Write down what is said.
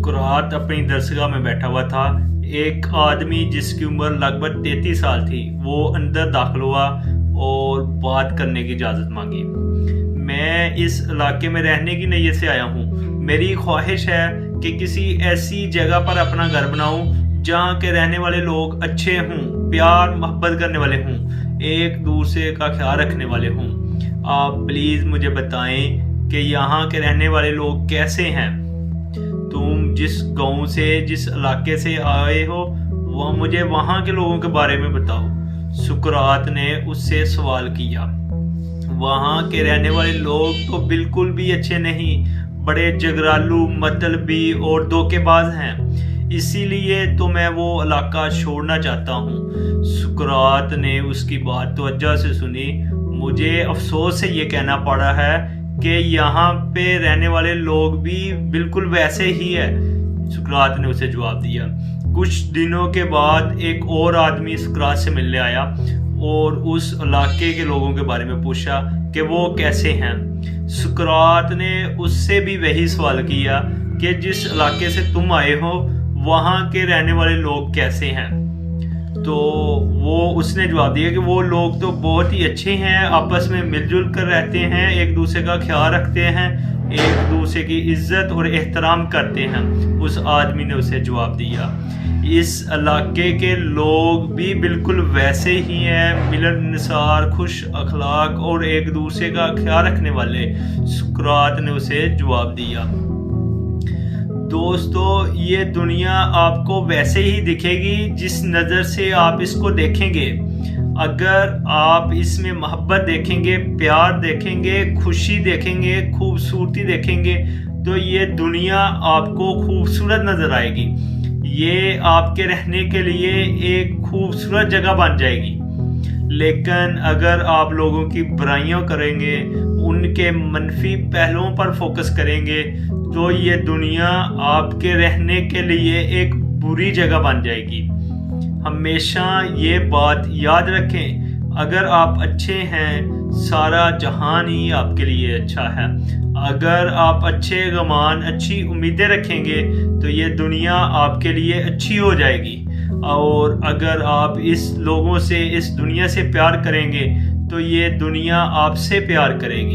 सुकरात अपनी दरसगाह में बैठा हुआ था। एक आदमी जिसकी उम्र लगभग 33 साल थी वो अंदर दाखिल हुआ और बात करने की इजाज़त मांगी। मैं इस इलाके में रहने की नीयत से आया हूँ। मेरी ख्वाहिश है कि किसी ऐसी जगह पर अपना घर बनाऊँ जहाँ के रहने वाले लोग अच्छे हों, प्यार मोहब्बत करने वाले हों, एक दूसरे का ख्याल रखने वाले हों। आप प्लीज़ मुझे बताएं कि यहाँ के रहने वाले लोग कैसे हैं। तुम जिस गांव से, जिस इलाके से आए हो, वह मुझे वहाँ के लोगों के बारे में बताओ। सुकरात ने उससे सवाल किया। वहाँ के रहने वाले लोग तो बिल्कुल भी अच्छे नहीं, बड़े जगरालू, मतलबी और धोखेबाज हैं, इसीलिए तो मैं वो इलाका छोड़ना चाहता हूँ। सुकरात ने उसकी बात तवज्जो से सुनी। मुझे अफसोस से ये कहना पड़ा है कि यहाँ पे रहने वाले लोग भी बिल्कुल वैसे ही है, सुकरात ने उसे जवाब दिया। कुछ दिनों के बाद एक और आदमी सुकरात से मिलने आया और उस इलाके के लोगों के बारे में पूछा कि वो कैसे हैं। सुकरात ने उससे भी वही सवाल किया कि जिस इलाके से तुम आए हो वहाँ के रहने वाले लोग कैसे हैं। तो उसने जवाब दिया कि वो लोग तो बहुत ही अच्छे हैं, आपस में मिलजुल कर रहते हैं, एक दूसरे का ख्याल रखते हैं, एक दूसरे की इज्जत और एहतराम करते हैं। उस आदमी ने उसे जवाब दिया, इस इलाके के लोग भी बिल्कुल वैसे ही हैं, मिलनसार, खुश अखलाक और एक दूसरे का ख्याल रखने वाले। सुकरात ने उसे जवाब दिया। दोस्तों, ये दुनिया आपको वैसे ही दिखेगी जिस नज़र से आप इसको देखेंगे। अगर आप इसमें मोहब्बत देखेंगे, प्यार देखेंगे, खुशी देखेंगे, खूबसूरती देखेंगे, तो ये दुनिया आपको खूबसूरत नज़र आएगी। ये आपके रहने के लिए एक खूबसूरत जगह बन जाएगी। लेकिन अगर आप लोगों की बुराइयां करेंगे, उनके मनफी पहलुओं पर फोकस करेंगे, तो ये दुनिया आपके रहने के लिए एक बुरी जगह बन जाएगी। हमेशा ये बात याद रखें, अगर आप अच्छे हैं सारा जहान ही आपके लिए अच्छा है। अगर आप अच्छे गुमान, अच्छी उम्मीदें रखेंगे तो ये दुनिया आपके लिए अच्छी हो जाएगी। और अगर आप इस लोगों से, इस दुनिया से प्यार करेंगे तो ये दुनिया आपसे प्यार करेगी।